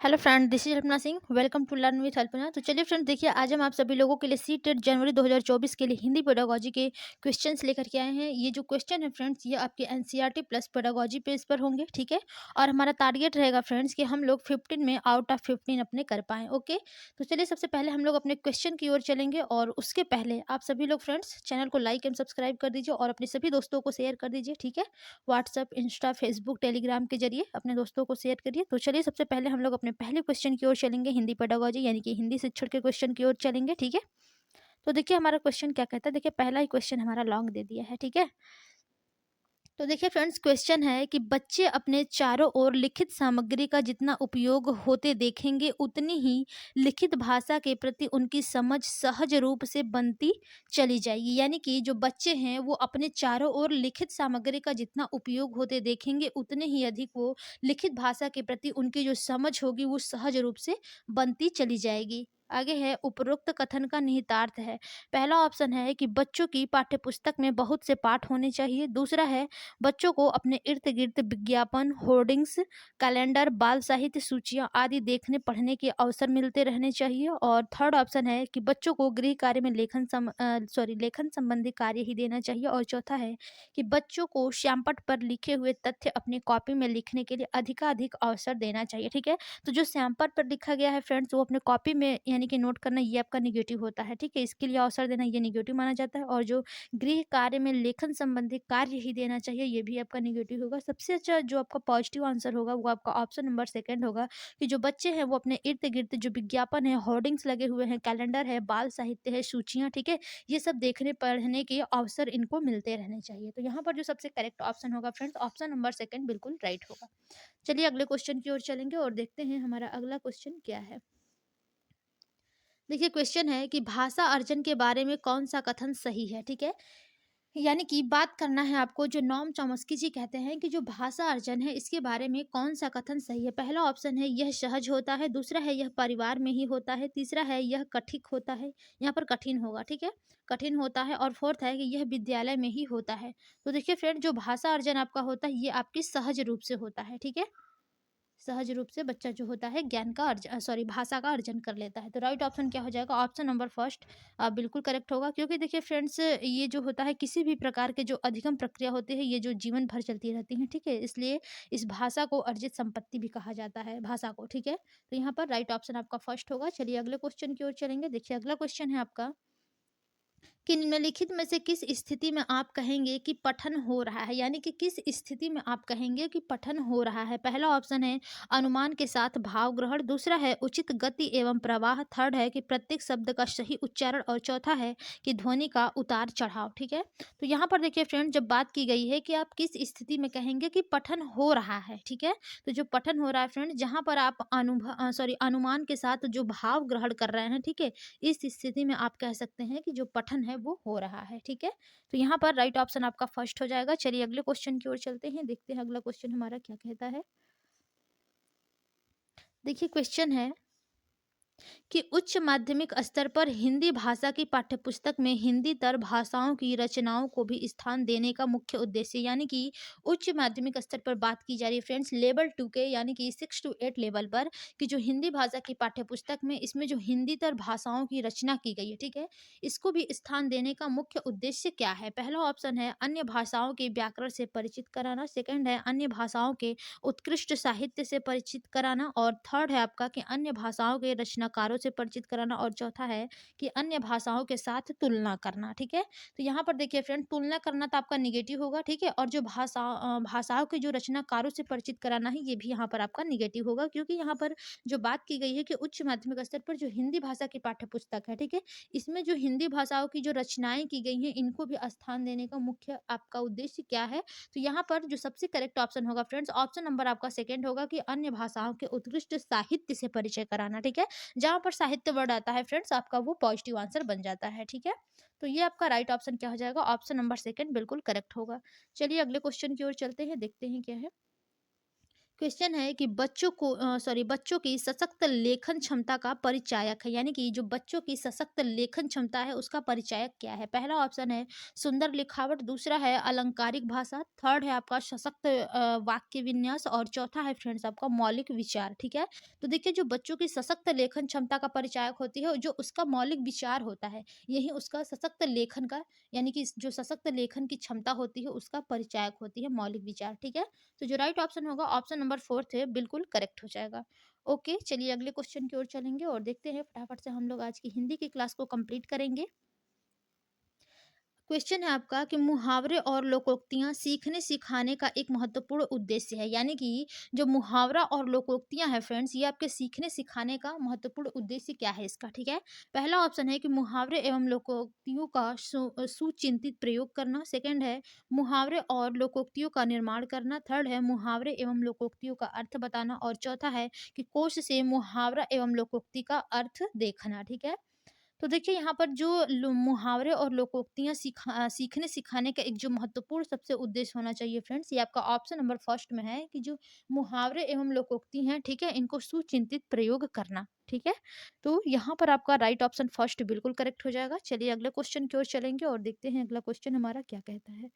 Hello friend, this is Alpana Singh. Welcome to learn with Alpana. तो चलिए friend, देखिए आज हम आप सभी लोगों के लिए सी टेट जनवरी 2024 के लिए हिंदी पेडागोजी के क्वेश्चंस लेकर के आए हैं। ये जो क्वेश्चन है फ्रेंड्स, ये आपके एनसीईआरटी प्लस पेडागोजी पेज पर होंगे, ठीक है। और हमारा टारगेट रहेगा फ्रेंड्स कि हम लोग 15 में आउट ऑफ 15 अपने कर पाएँ, ओके। तो चलिए सबसे पहले हम लोग अपने क्वेश्चन की ओर चलेंगे, और उसके पहले आप सभी लोग फ्रेंड्स चैनल को लाइक एंड सब्सक्राइब कर दीजिए और अपने सभी दोस्तों को शेयर कर दीजिए, ठीक है। व्हाट्सएप, इंस्टा, फेसबुक, टेलीग्राम के जरिए अपने दोस्तों को शेयर करिए। तो चलिए सबसे पहले हम लोग अपने पहले क्वेश्चन की ओर चलेंगे, हिंदी पेडागोजी यानी कि हिंदी शिक्षण के क्वेश्चन की ओर चलेंगे, ठीक है। तो देखिए हमारा क्वेश्चन क्या कहता है। देखिए पहला ही क्वेश्चन हमारा लॉन्ग दे दिया है, ठीक है। तो देखिए फ्रेंड्स, क्वेश्चन है कि बच्चे अपने चारों ओर लिखित सामग्री का जितना उपयोग होते देखेंगे, उतनी ही लिखित भाषा के प्रति उनकी समझ सहज रूप से बनती चली जाएगी। यानी कि जो बच्चे हैं वो अपने चारों ओर लिखित सामग्री का जितना उपयोग होते देखेंगे, उतने ही अधिक वो लिखित भाषा के प्रति उनकी जो समझ होगी वो सहज रूप से बनती चली जाएगी। आगे है, उपरोक्त कथन का निहितार्थ है। पहला ऑप्शन है कि बच्चों की पाठ्यपुस्तक में बहुत से पाठ होने चाहिए। दूसरा है, बच्चों को अपने इर्द गिर्द विज्ञापन, होर्डिंग्स, कैलेंडर, बाल साहित्य सूचियां आदि देखने पढ़ने के अवसर मिलते रहने चाहिए। और थर्ड ऑप्शन है कि बच्चों को गृह कार्य में लेखन संबंधी कार्य ही देना चाहिए। और चौथा है कि बच्चों को श्यामपट्ट पर लिखे हुए तथ्य अपनी कॉपी में लिखने के लिए अधिकाधिक अवसर देना चाहिए, ठीक है। तो जो श्यामपट्ट पर लिखा गया है फ्रेंड्स, वो अपने कॉपी में यानी कि नोट करना, ये आपका निगेटिव होता है, ठीक है। इसके लिए अवसर देना ये निगेटिव माना जाता है। और जो गृह कार्य में लेखन संबंधी कार्य ही देना चाहिए, ये भी आपका निगेटिव होगा। सबसे अच्छा जो आपका पॉजिटिव आंसर होगा वो आपका ऑप्शन नंबर सेकंड होगा, कि जो बच्चे हैं वो अपने इर्द गिर्द जो विज्ञापन है, होर्डिंग्स लगे हुए हैं, कैलेंडर है, बाल साहित्य है, सूचियां, ठीक है, ये सब देखने पढ़ने के अवसर इनको मिलते रहने चाहिए। तो यहाँ पर जो सबसे करेक्ट ऑप्शन होगा फ्रेंड्स, ऑप्शन नंबर सेकंड बिल्कुल राइट होगा। चलिए अगले क्वेश्चन की ओर चलेंगे और देखते हैं हमारा अगला क्वेश्चन क्या है। देखिए क्वेश्चन है कि भाषा अर्जन के बारे में कौन सा कथन सही है, ठीक है। यानी कि बात करना है आपको, जो नॉम चॉम्स्की जी कहते हैं कि जो भाषा अर्जन है इसके बारे में कौन सा कथन सही है। पहला ऑप्शन है यह सहज होता है, दूसरा है यह परिवार में ही होता है, तीसरा है यह कठिक होता है, यहाँ पर कठिन होगा, ठीक है, कठिन होता है, और फोर्थ है कि यह विद्यालय में ही होता है। तो देखिए फ्रेंड, जो भाषा अर्जन आपका होता है ये आपकी सहज रूप से होता है, ठीक है। सहज रूप से बच्चा जो होता है ज्ञान का भाषा का अर्जन कर लेता है। तो राइट ऑप्शन क्या हो जाएगा, ऑप्शन नंबर फर्स्ट बिल्कुल करेक्ट होगा। क्योंकि देखिए फ्रेंड्स, ये जो होता है किसी भी प्रकार के जो अधिगम प्रक्रिया होती है ये जो जीवन भर चलती रहती है, ठीक है। इसलिए इस भाषा को अर्जित संपत्ति भी कहा जाता है, भाषा को, ठीक है। तो यहाँ पर राइट ऑप्शन आपका फर्स्ट होगा। चलिए अगले क्वेश्चन की ओर चलेंगे। देखिए अगला क्वेश्चन है आपका कि निम्नलिखित में से किस स्थिति में आप कहेंगे कि पठन हो रहा है। यानी कि किस स्थिति में आप कहेंगे कि पठन हो रहा है। पहला ऑप्शन है अनुमान के साथ भाव ग्रहण, दूसरा है उचित गति एवं प्रवाह, थर्ड है कि प्रत्येक शब्द का सही उच्चारण, और चौथा है कि ध्वनि का उतार चढ़ाव, ठीक है। तो यहाँ पर देखिए फ्रेंड, जब बात की गई है कि आप किस स्थिति में कहेंगे कि पठन हो रहा है, ठीक है। तो जो पठन हो रहा है फ्रेंड, जहाँ पर आप अनुमान के साथ जो भाव ग्रहण कर रहे हैं, ठीक है, इस स्थिति में आप कह सकते हैं कि जो पठन है वो हो रहा है, ठीक है। तो यहाँ पर राइट ऑप्शन आपका फर्स्ट हो जाएगा। चलिए अगले क्वेश्चन की ओर चलते हैं, देखते हैं अगला क्वेश्चन हमारा क्या कहता है। देखिए क्वेश्चन है कि उच्च माध्यमिक स्तर पर हिंदी भाषा की पाठ्यपुस्तक में हिंदीतर भाषाओं की रचनाओं को भी स्थान देने का मुख्य उद्देश्य। यानी कि उच्च माध्यमिक स्तर पर बात की जा रही है फ्रेंड्स, लेवल 2 के यानी कि 6 to 8 लेवल पर, कि जो हिंदी भाषा की पाठ्यपुस्तक में इसमें जो हिंदीतर भाषाओं की रचना की गई है, ठीक है, इसको भी स्थान देने का मुख्य उद्देश्य क्या है। पहला ऑप्शन है अन्य भाषाओं के व्याकरण से परिचित कराना, सेकंड है अन्य भाषाओं के उत्कृष्ट साहित्य से परिचित कराना, और थर्ड है आपका कि अन्य भाषाओं के रचनाकारों से परिचित कराना, और चौथा है कि अन्य भाषाओं के साथ तुलना करना, ठीक है। तो यहाँ पर देखिए फ्रेंड, तुलना करना तो आपका निगेटिव होगा, ठीक है। और जो भाषाओं के जो रचनाकारों से परिचित कराना है ये भी यहाँ पर आपका निगेटिव होगा। क्योंकि यहाँ पर जो बात की गई है कि उच्च माध्यमिक स्तर पर जो हिंदी भाषा की पाठ्यपुस्तक है, ठीक है, इसमें जो हिंदी भाषाओं की जो रचनाएं की गई हैं इनको भी स्थान देने का मुख्य आपका उद्देश्य क्या है। तो यहाँ पर जो सबसे करेक्ट ऑप्शन होगा फ्रेंड्स, ऑप्शन नंबर आपका सेकंड होगा, कि अन्य भाषाओं के उत्कृष्ट साहित्य से परिचय कराना, ठीक है। जहां पर साहित्य वर्ड आता है फ्रेंड्स, आपका वो पॉजिटिव आंसर बन जाता है, ठीक है। तो ये आपका राइट ऑप्शन क्या हो जाएगा, ऑप्शन नंबर सेकंड बिल्कुल करेक्ट होगा। चलिए अगले क्वेश्चन की ओर चलते हैं, देखते हैं क्या है। क्वेश्चन है कि बच्चों की सशक्त लेखन क्षमता का परिचायक है, यानी कि जो बच्चों की सशक्त लेखन क्षमता है उसका परिचायक क्या है। पहला ऑप्शन है सुंदर लिखावट, दूसरा है अलंकारिक भाषा, थर्ड है आपका सशक्त वाक्य विन्यास और चौथा है फ्रेंड्स आपका मौलिक विचार। ठीक है, तो देखिए जो बच्चों की सशक्त लेखन क्षमता का परिचायक होती है, जो उसका मौलिक विचार होता है, यही उसका सशक्त लेखन का, यानी कि जो सशक्त लेखन की क्षमता होती है उसका परिचायक होती है मौलिक विचार। ठीक है, तो जो राइट ऑप्शन होगा ऑप्शन नंबर फोर्थ है, बिल्कुल करेक्ट हो जाएगा। ओके, चलिए अगले क्वेश्चन की ओर चलेंगे और देखते हैं फटाफट से हम लोग आज की हिंदी की क्लास को कंप्लीट करेंगे। क्वेश्चन है आपका कि मुहावरे और लोकोक्तियां सीखने सिखाने का एक महत्वपूर्ण उद्देश्य है, यानी कि जो मुहावरा और लोकोक्तियां हैं फ्रेंड्स, ये आपके सीखने सिखाने का महत्वपूर्ण उद्देश्य क्या है इसका। ठीक है, पहला ऑप्शन है कि मुहावरे एवं लोकोक्तियों का सुचिंतित प्रयोग करना, सेकंड है मुहावरे और लोकोक्तियों का निर्माण करना, थर्ड है मुहावरे एवं लोकोक्तियों का अर्थ बताना और चौथा है कि कोश से मुहावरा एवं लोकोक्ति का अर्थ देखना। ठीक है, तो देखिए यहाँ पर जो मुहावरे और लोकोक्तियाँ सीखने सिखाने का एक जो महत्वपूर्ण सबसे उद्देश्य होना चाहिए फ्रेंड्स, ये आपका ऑप्शन नंबर फर्स्ट में है कि जो मुहावरे एवं लोकोक्ति हैं, ठीक है, इनको सुचिंतित प्रयोग करना। ठीक है, तो यहाँ पर आपका राइट ऑप्शन फर्स्ट बिल्कुल करेक्ट हो जाएगा। चलिए अगले क्वेश्चन की ओर चलेंगे और देखते हैं अगला क्वेश्चन हमारा क्या कहता है।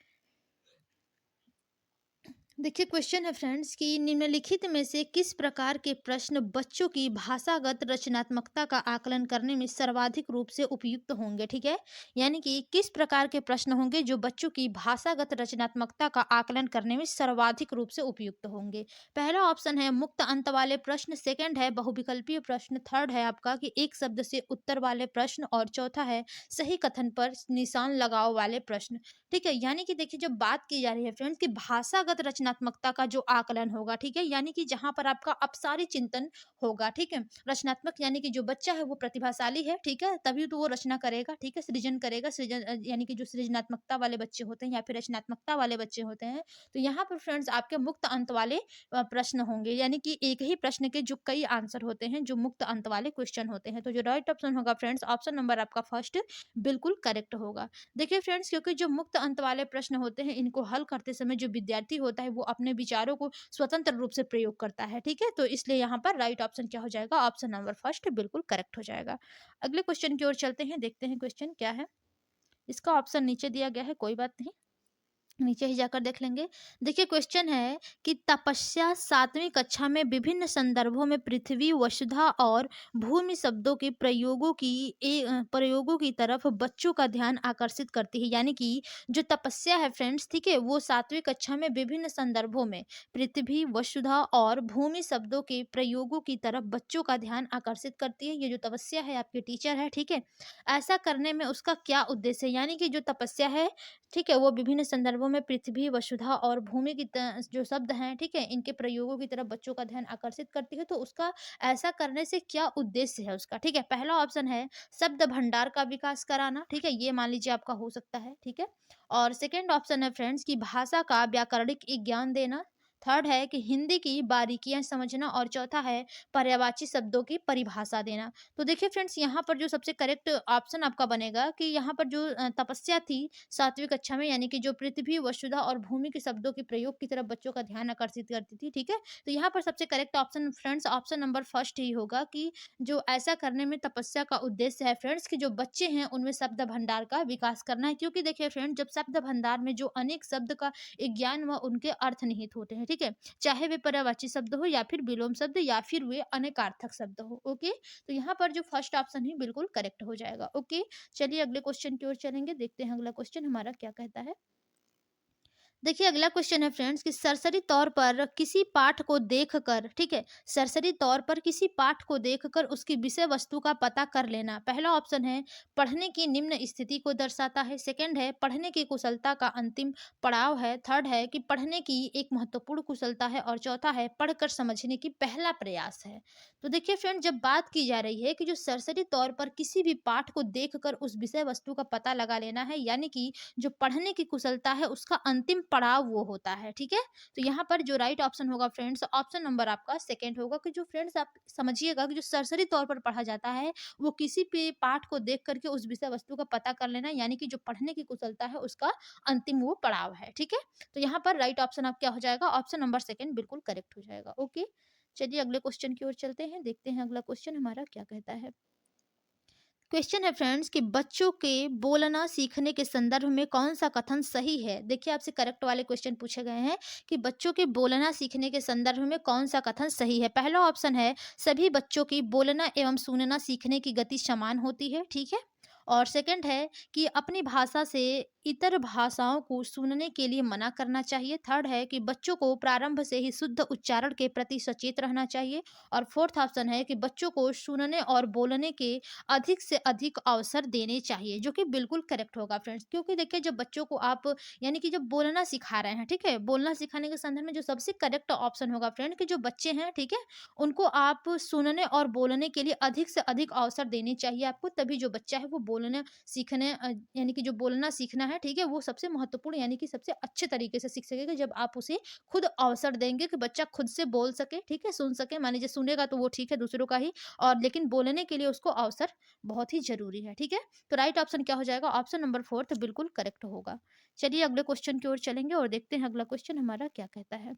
देखिए क्वेश्चन है फ्रेंड्स कि निम्नलिखित में से किस प्रकार के प्रश्न बच्चों की भाषागत रचनात्मकता का आकलन करने में सर्वाधिक रूप से उपयुक्त होंगे। ठीक है, यानी कि किस प्रकार के प्रश्न होंगे जो बच्चों की भाषागत रचनात्मकता का आकलन करने में सर्वाधिक रूप से उपयुक्त होंगे। पहला ऑप्शन है मुक्त अंत वाले प्रश्न, सेकंड है बहुविकल्पीय प्रश्न, थर्ड है आपका कि एक शब्द से उत्तर वाले प्रश्न और चौथा है सही कथन पर निशान लगाओ वाले प्रश्न। ठीक है, यानी कि देखिए जब बात की जा रही है फ्रेंड्स कि भाषागत रचनात्मकता का जो आकलन होगा, ठीक है, यानी कि जहां पर आपका अपसारी चिंतन होगा। ठीक है, रचनात्मक यानी कि जो बच्चा है वो प्रतिभाशाली है, ठीक है, तभी तो वो रचना करेगा, ठीक है, सृजन करेगा। सृजन यानी कि जो सृजनात्मकता वाले बच्चे होते हैं या फिर रचनात्मकता वाले बच्चे होते हैं, तो यहाँ पर फ्रेंड्स आपके मुक्त अंत वाले प्रश्न होंगे, यानी कि एक ही प्रश्न के जो कई आंसर होते हैं, जो मुक्त अंत वाले क्वेश्चन होते हैं। तो जो राइट ऑप्शन होगा फ्रेंड्स ऑप्शन नंबर आपका फर्स्ट बिल्कुल करेक्ट होगा। देखिए फ्रेंड्स क्योंकि जो मुक्त अंत वाले प्रश्न होते हैं, इनको हल करते समय जो विद्यार्थी होता है वो अपने विचारों को स्वतंत्र रूप से प्रयोग करता है। ठीक है, तो इसलिए यहाँ पर राइट ऑप्शन क्या हो जाएगा, ऑप्शन नंबर फर्स्ट बिल्कुल करेक्ट हो जाएगा। अगले क्वेश्चन की ओर चलते हैं, देखते हैं क्वेश्चन क्या है। इसका ऑप्शन नीचे दिया गया है, कोई बात नहीं, नीचे ही जाकर देख लेंगे। देखिए क्वेश्चन है कि तपस्या सातवीं कक्षा में विभिन्न संदर्भों में पृथ्वी, वसुधा और भूमि शब्दों के प्रयोगों की तरफ बच्चों का ध्यान आकर्षित करती है, यानी कि जो तपस्या है फ्रेंड्स, ठीक है, वो सातवीं कक्षा में विभिन्न संदर्भों में पृथ्वी, वसुधा और भूमि शब्दों के प्रयोगों की तरफ बच्चों का ध्यान आकर्षित करती है। ये जो तपस्या है आपके टीचर है, ठीक है, ऐसा करने में उसका क्या उद्देश्य है, यानी कि जो तपस्या है, ठीक है, वो विभिन्न संदर्भों में पृथ्वी, वसुधा और भूमि की जो शब्द हैं, ठीक है, इनके प्रयोगों की तरफ बच्चों का ध्यान आकर्षित करती है। तो उसका ऐसा करने से क्या उद्देश्य है उसका। ठीक है, पहला ऑप्शन है शब्द भंडार का विकास कराना, ठीक है, ये मान लीजिए आपका हो सकता है। ठीक है, और सेकेंड ऑप्शन है फ्रेंड्स की भाषा का व्याकरणिक ज्ञान देना, थर्ड है कि हिंदी की बारीकियां समझना और चौथा है पर्यायवाची शब्दों की परिभाषा देना। तो देखिए फ्रेंड्स यहाँ पर जो सबसे करेक्ट ऑप्शन आपका बनेगा कि यहाँ पर जो तपस्या थी सातवीं कक्षा में, यानी कि जो पृथ्वी, वसुधा और भूमि के शब्दों के प्रयोग की तरफ बच्चों का ध्यान आकर्षित करती थी। ठीक है, तो यहाँ पर सबसे correct option friends option number first ही होगा कि जो ऐसा करने में तपस्या का उद्देश्य है फ्रेंड्स कि जो बच्चे हैं उनमें शब्द भंडार का विकास करना है, क्योंकि देखिए फ्रेंड्स जब शब्द भंडार में जो अनेक शब्द का एक ज्ञान व उनके अर्थ निहित होते हैं, ठीक है, चाहे वे पर्यायवाची शब्द हो या फिर विलोम शब्द या फिर वे अनेकार्थक शब्द हो। ओके, तो यहाँ पर जो फर्स्ट ऑप्शन ही बिल्कुल करेक्ट हो जाएगा। ओके, चलिए अगले क्वेश्चन की ओर चलेंगे, देखते हैं अगला क्वेश्चन हमारा क्या कहता है। देखिए अगला क्वेश्चन है फ्रेंड्स कि सरसरी तौर पर किसी पाठ को देखकर, ठीक है, सरसरी तौर पर किसी पाठ को देखकर उसकी विषय वस्तु का पता कर लेना। पहला ऑप्शन है पढ़ने की निम्न स्थिति को दर्शाता है, सेकंड है पढ़ने की कुशलता का अंतिम पड़ाव है, थर्ड है कि पढ़ने की एक महत्वपूर्ण कुशलता है और चौथा है पढ़कर समझने की पहला प्रयास है। तो देखिए फ्रेंड जब बात की जा रही है कि जो सरसरी तौर पर किसी भी पाठ को देखकर उस विषय वस्तु का पता लगा लेना है, यानी कि जो पढ़ने की कुशलता है उसका अंतिम पड़ाव वो होता है, ठीक है। तो यहाँ पर जो राइट ऑप्शन होगा फ्रेंड्स, ऑप्शन नंबर आपका सेकंड होगा, कि जो फ्रेंड्स आप समझिएगा कि जो सरसरी तौर पर पढ़ा जाता है, वो किसी भी पाठ को देख करके उस विषय वस्तु का पता कर लेना, यानी कि जो पढ़ने की कुशलता है उसका अंतिम वो पड़ाव है, ठीक है। तो यहाँ पर राइट ऑप्शन आप क्या हो जाएगा, ऑप्शन नंबर सेकंड बिल्कुल करेक्ट हो जाएगा। ओके, चलिए अगले क्वेश्चन की ओर चलते हैं, देखते हैं अगला क्वेश्चन हमारा क्या कहता है। क्वेश्चन है फ्रेंड्स कि बच्चों के बोलना सीखने के संदर्भ में कौन सा कथन सही है। देखिए आपसे करेक्ट वाले क्वेश्चन पूछे गए हैं कि बच्चों के बोलना सीखने के संदर्भ में कौन सा कथन सही है। पहला ऑप्शन है सभी बच्चों की बोलना एवं सुनना सीखने की गति समान होती है, ठीक है। और सेकंड है कि अपनी भाषा से इतर भाषाओं को सुनने के लिए मना करना चाहिए। थर्ड है कि बच्चों को प्रारंभ से ही शुद्ध उच्चारण के प्रति सचेत रहना चाहिए। और फोर्थ ऑप्शन है कि बच्चों को सुनने और बोलने के अधिक से अधिक अवसर देने चाहिए, जो कि बिल्कुल करेक्ट होगा फ्रेंड्स। क्योंकि देखिए जब बच्चों को आप यानी कि जब बोलना सिखा रहे हैं, ठीक है, बोलना सिखाने के संदर्भ में जो सबसे करेक्ट ऑप्शन होगा फ्रेंड, कि जो बच्चे हैं, ठीक है, उनको आप सुनने और बोलने के लिए अधिक से अधिक अवसर देने चाहिए आपको, तभी जो बच्चा है वो बोलने सीखने यानी कि जो बोलना सीखना है, ठीक है, वो सबसे महत्वपूर्ण यानी कि सबसे अच्छे तरीके से सीख सकेगा जब आप उसे खुद अवसर देंगे कि बच्चा खुद से बोल सके, ठीक है, सुन सके। मान लीजिए सुनेगा तो वो ठीक है दूसरों का ही, और लेकिन बोलने के लिए उसको अवसर बहुत ही ज़रूरी है, ठीक है? तो राइट ऑप्शन क्या हो जाएगा? ऑप्शन नंबर 4 बिल्कुल करेक्ट होगा। चलिए अगले क्वेश्चन की ओर चलेंगे और देखते हैं अगला क्वेश्चन हमारा क्या कहता है।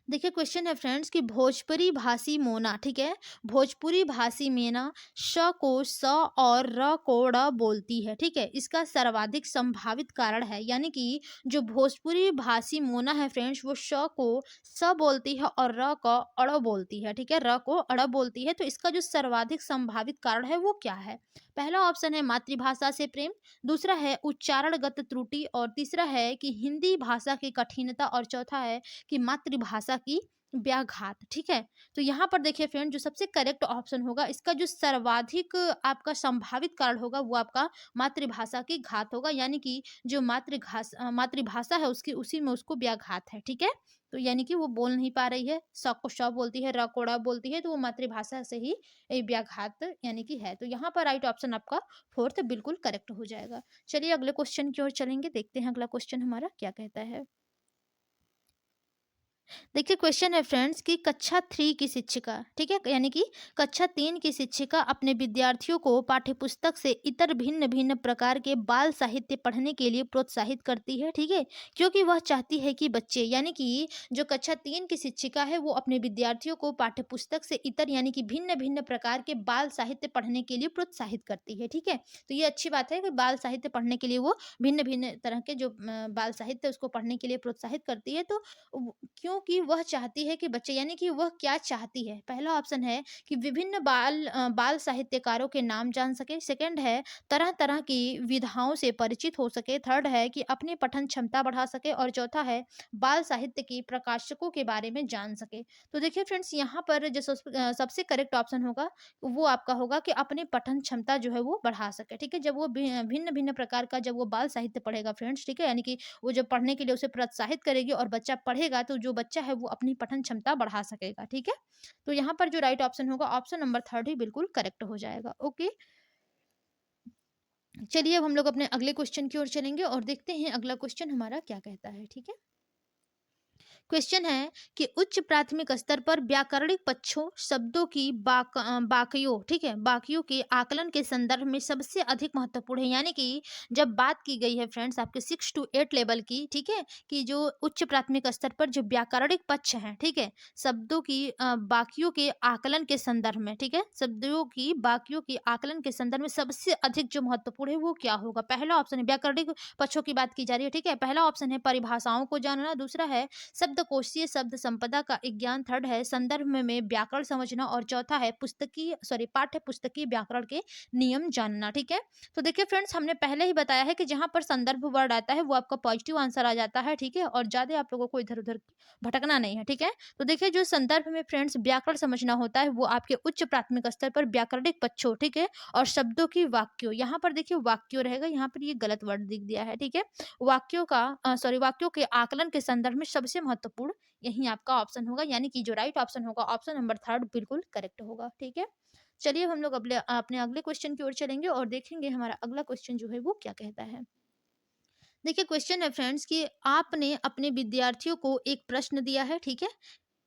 देखिए क्वेश्चन है फ्रेंड्स कि भोजपुरी भाषी मोना, ठीक है, भोजपुरी भाषी मीना श को स और र को ड़ बोलती है, ठीक है, इसका सर्वाधिक संभावित कारण है, यानी कि जो भोजपुरी भाषी मोना है फ्रेंड्स, वो श को स बोलती है और र को अड़ बोलती है, ठीक है, र को अड़ बोलती है। तो इसका जो सर्वाधिक संभावित कारण है वो क्या है? पहला ऑप्शन है मातृभाषा से प्रेम, दूसरा है उच्चारणगत त्रुटि, और तीसरा है कि हिंदी भाषा की कठिनता, और चौथा है कि मातृभाषा की व्याघात, ठीक है। तो यहाँ पर देखिए फ्रेंड, जो सबसे करेक्ट ऑप्शन होगा, इसका जो सर्वाधिक आपका संभावित कारण होगा वो आपका मातृभाषा की घात होगा, यानी कि जो मातृभाषा है उसकी, उसी में उसको व्याघात है, ठीक है। तो यानी कि वो बोल नहीं पा रही है, स को श बोलती है, र को ड़ बोलती है, तो वो मातृभाषा से ही व्याघात यानी कि है। तो यहाँ पर राइट ऑप्शन आपका फोर्थ बिल्कुल करेक्ट हो जाएगा। चलिए अगले क्वेश्चन की ओर चलेंगे, देखते हैं अगला क्वेश्चन हमारा क्या कहता है। देखिए क्वेश्चन है फ्रेंड्स कि कक्षा 3 की शिक्षिका, ठीक है, यानी कि कक्षा 3 की शिक्षिका अपने विद्यार्थियों को पाठ्यपुस्तक से इतर भिन्न भिन्न प्रकार के बाल साहित्य पढ़ने के लिए प्रोत्साहित करती है, ठीक है, क्योंकि वह चाहती है कि बच्चे, यानी कि जो कक्षा 3 की शिक्षिका है वो अपने विद्यार्थियों को पाठ्यपुस्तक से इतर यानी कि भिन्न भिन्न प्रकार के बाल साहित्य पढ़ने के लिए प्रोत्साहित करती है, ठीक है। तो ये अच्छी बात है कि बाल साहित्य पढ़ने के लिए वो भिन्न भिन्न तरह के जो बाल साहित्य उसको पढ़ने के लिए प्रोत्साहित करती है। तो क्योंकि वह चाहती है कि बच्चे, यानी कि वह क्या चाहती है? पहला ऑप्शन है कि विभिन्न बाल साहित्यकारों के नाम जान सके। सेकंड है तरह-तरह की विधाओं से परिचित हो सके। थर्ड है कि अपनी पठन क्षमता बढ़ा सके, और चौथा है बाल साहित्य के प्रकाशकों के बारे में जान सके। तो देखिए फ्रेंड्स, यहाँ पर जो सबसे करेक्ट ऑप्शन होगा वो आपका होगा कि अपनी पठन क्षमता जो है वो बढ़ा सके, ठीक है? जब वो भिन्न-भिन्न प्रकार का जब वो बाल साहित्य पढ़ेगा फ्रेंड्स, ठीक है? यानी कि वो जब पढ़ने के लिए उसे प्रोत्साहित करेगी और बच्चा पढ़ेगा, तो जो बच्चा है वो अपनी पठन क्षमता बढ़ा सकेगा, ठीक है। तो यहाँ पर जो राइट ऑप्शन होगा, ऑप्शन नंबर थर्ड ही बिल्कुल करेक्ट हो जाएगा। ओके, चलिए अब हम लोग अपने अगले क्वेश्चन की ओर चलेंगे और देखते हैं अगला क्वेश्चन हमारा क्या कहता है, ठीक है। क्वेश्चन है कि उच्च प्राथमिक स्तर पर व्याकरणिक पक्षों शब्दों की बाकियों, ठीक है, बाकियों के आकलन के संदर्भ में सबसे अधिक महत्वपूर्ण है, यानी कि जब बात की गई है फ्रेंड्स आपके 6 to 8 लेवल की, ठीक है, कि जो उच्च प्राथमिक स्तर पर जो व्याकरणिक पक्ष हैं, ठीक है, शब्दों की बाकियों के आकलन के संदर्भ में, ठीक है, शब्दों की बाकियों के आकलन के संदर्भ में सबसे अधिक जो महत्वपूर्ण है वो क्या होगा? पहला ऑप्शन है व्याकरणिक पक्षों की बात की जा रही है, ठीक है, पहला ऑप्शन है परिभाषाओं को जानना, दूसरा है शब्दकोशीय शब्द संपदा का ज्ञान, थर्ड है संदर्भ में व्याकरण समझना, और चौथा है पाठ्य पुस्तकीय व्याकरण के नियम जानना, ठीक है। तो देखिए फ्रेंड्स, हमने पहले ही बताया है कि जहां पर संदर्भ वर्ड आता है वो आपका पॉजिटिव आंसर आ जाता है, ठीक है, और ज्यादा आप लोगों को इधर उधर भटकना नहीं है, ठीक है। तो देखिए जो संदर्भ में फ्रेंड्स व्याकरण समझना होता है वो आपके उच्च प्राथमिक स्तर पर व्याकरणिक पक्षों, ठीक है, और शब्दों की वाक्यों, यहाँ पर देखिए वाक्यों रहेगा, यहाँ पर ये गलत वर्ड दिख दिया है, ठीक है, वाक्यों के आकलन के संदर्भ में सबसे महत्वपूर्ण यही आपका ऑप्शन होगा, यानी कि जो राइट ऑप्शन होगा ऑप्शन नंबर थर्ड बिल्कुल करेक्ट होगा, ठीक है। चलिए हम लोग अपने अगले क्वेश्चन की ओर चलेंगे और देखेंगे हमारा अगला क्वेश्चन जो है वो क्या कहता है। देखिए क्वेश्चन है फ्रेंड्स कि आपने अपने विद्यार्थियों को एक प्रश्न दिया है, ठीक है?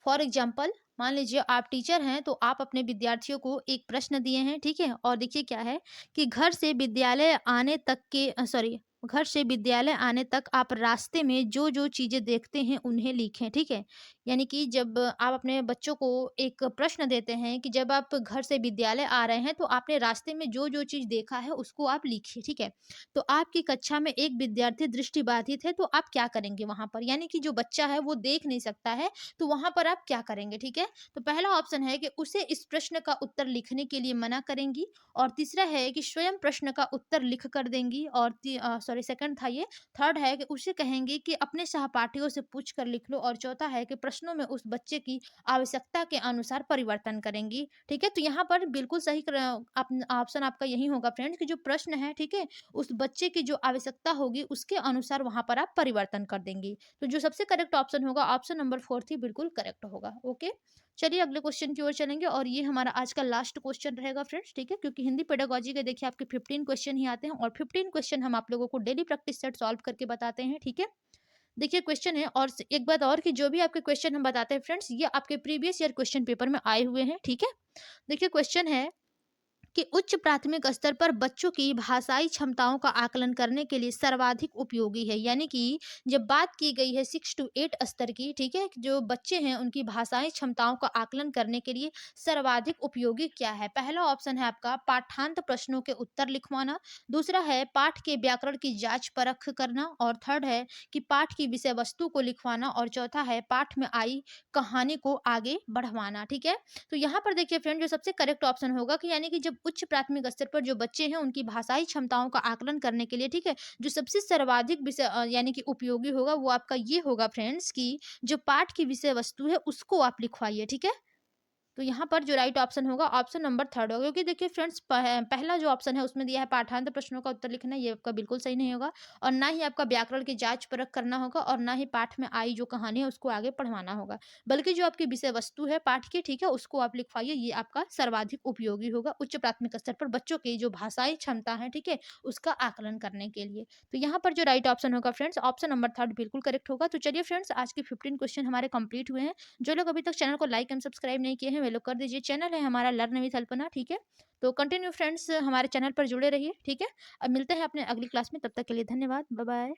फॉर एग्जाम्पल मान लीजिए आप टीचर हैं तो आप अपने विद्यार्थियों को एक प्रश्न दिए हैं, ठीक है? और देखिए क्या है कि घर से विद्यालय आने तक के सॉरी, घर से विद्यालय आने तक आप रास्ते में जो जो चीजें देखते हैं उन्हें लिखें, ठीक है? यानी कि जब आप अपने बच्चों को एक प्रश्न देते हैं कि जब आप घर से विद्यालय आ रहे हैं तो आपने रास्ते में जो जो चीज देखा है उसको आप लिखिए, ठीक है? तो आपकी कक्षा में एक विद्यार्थी दृष्टिबाधित है तो आप क्या करेंगे वहां पर? यानी कि जो बच्चा है वो देख नहीं सकता है, तो वहाँ पर आप क्या करेंगे, ठीक है? तो पहला ऑप्शन है कि उसे इस प्रश्न का उत्तर लिखने के लिए मना करेंगी, और तीसरा है कि स्वयं प्रश्न का उत्तर लिख कर देंगी, और सॉरी सेकंड था ये, थर्ड है कि उसे कहेंगे कि अपने सहपाठियों से पूछ कर लिख लो, और चौथा है कि प्रश्नों में उस बच्चे की आवश्यकता के अनुसार परिवर्तन करेंगी, ठीक है? तो यहाँ पर बिल्कुल सही ऑप्शन आपका यही होगा फ्रेंड्स कि जो प्रश्न है, ठीक है, उस बच्चे की जो आवश्यकता होगी उसके अनुसार वहां पर आप परिवर्तन कर देंगी। तो जो सबसे करेक्ट ऑप्शन होगा ऑप्शन नंबर 4 ही बिल्कुल करेक्ट होगा। ओके, चलिए अगले क्वेश्चन की ओर चलेंगे, और ये हमारा आज का लास्ट क्वेश्चन रहेगा फ्रेंड्स, ठीक है? क्योंकि हिंदी पेडागोजी के देखिए आपके 15 क्वेश्चन ही आते हैं, और 15 क्वेश्चन हम आप लोगों को डेली प्रैक्टिस सेट सॉल्व करके बताते हैं, ठीक है? देखिए क्वेश्चन है, और एक बात और कि जो भी आपके क्वेश्चन हम बताते हैं फ्रेंड्स, ये आपके प्रीवियस ईयर क्वेश्चन पेपर में आए हुए हैं, ठीक है? देखिए क्वेश्चन है कि उच्च प्राथमिक स्तर पर बच्चों की भाषाई क्षमताओं का आकलन करने के लिए सर्वाधिक उपयोगी है। यानी कि जब बात की गई है 6 टू 8 स्तर की, ठीक है, जो बच्चे हैं उनकी भाषाई क्षमताओं का आकलन करने के लिए सर्वाधिक उपयोगी क्या है? पहला ऑप्शन है आपका पाठांत प्रश्नों के उत्तर लिखवाना, दूसरा है पाठ के व्याकरण की जांच परख करना, और थर्ड है कि पाठ की विषय वस्तु को लिखवाना, और चौथा है पाठ में आई कहानी को आगे बढ़वाना, ठीक है? तो यहाँ पर देखिए फ्रेंड जो सबसे करेक्ट ऑप्शन होगा कि यानी कि जब उच्च प्राथमिक स्तर पर जो बच्चे हैं उनकी भाषाई क्षमताओं का आकलन करने के लिए, ठीक है, जो सबसे सर्वाधिक विषय यानी कि उपयोगी होगा वो आपका ये होगा फ्रेंड्स कि जो पाठ की विषय वस्तु है उसको आप लिखवाइए, ठीक है? तो यहाँ पर जो राइट ऑप्शन होगा ऑप्शन नंबर थर्ड होगा, क्योंकि देखिए फ्रेंड्स पहला जो ऑप्शन है उसमें दिया है पाठांत प्रश्नों का उत्तर लिखना, ये आपका बिल्कुल सही नहीं होगा, और ना ही आपका व्याकरण की जांच परख करना होगा, और ना ही पाठ में आई जो कहानी है उसको आगे पढ़वाना होगा, बल्कि जो आपकी विषय वस्तु है पाठ की, ठीक है, उसको आप लिखवाइए, ये आपका सर्वाधिक उपयोगी होगा उच्च प्राथमिक स्तर पर बच्चों की जो भाषाई क्षमता है, ठीक है, उसका आकलन करने के लिए। तो यहाँ पर जो राइट ऑप्शन होगा फ्रेंड्स ऑप्शन नंबर थर्ड बिल्कुल करेक्ट होगा। तो चलिए फ्रेंड्स आज के 15 क्वेश्चन हमारे कंप्लीट हुए हैं। जो लोग अभी तक चैनल को लाइक एंड सब्सक्राइब नहीं किए हैं वे लोग कर दीजिए। चैनल है हमारा लर्न विथ अल्पना, ठीक है? तो कंटिन्यू फ्रेंड्स हमारे चैनल पर जुड़े रहिए, ठीक है? अब मिलते हैं अपने अगली क्लास में, तब तक के लिए धन्यवाद, बाय बाय।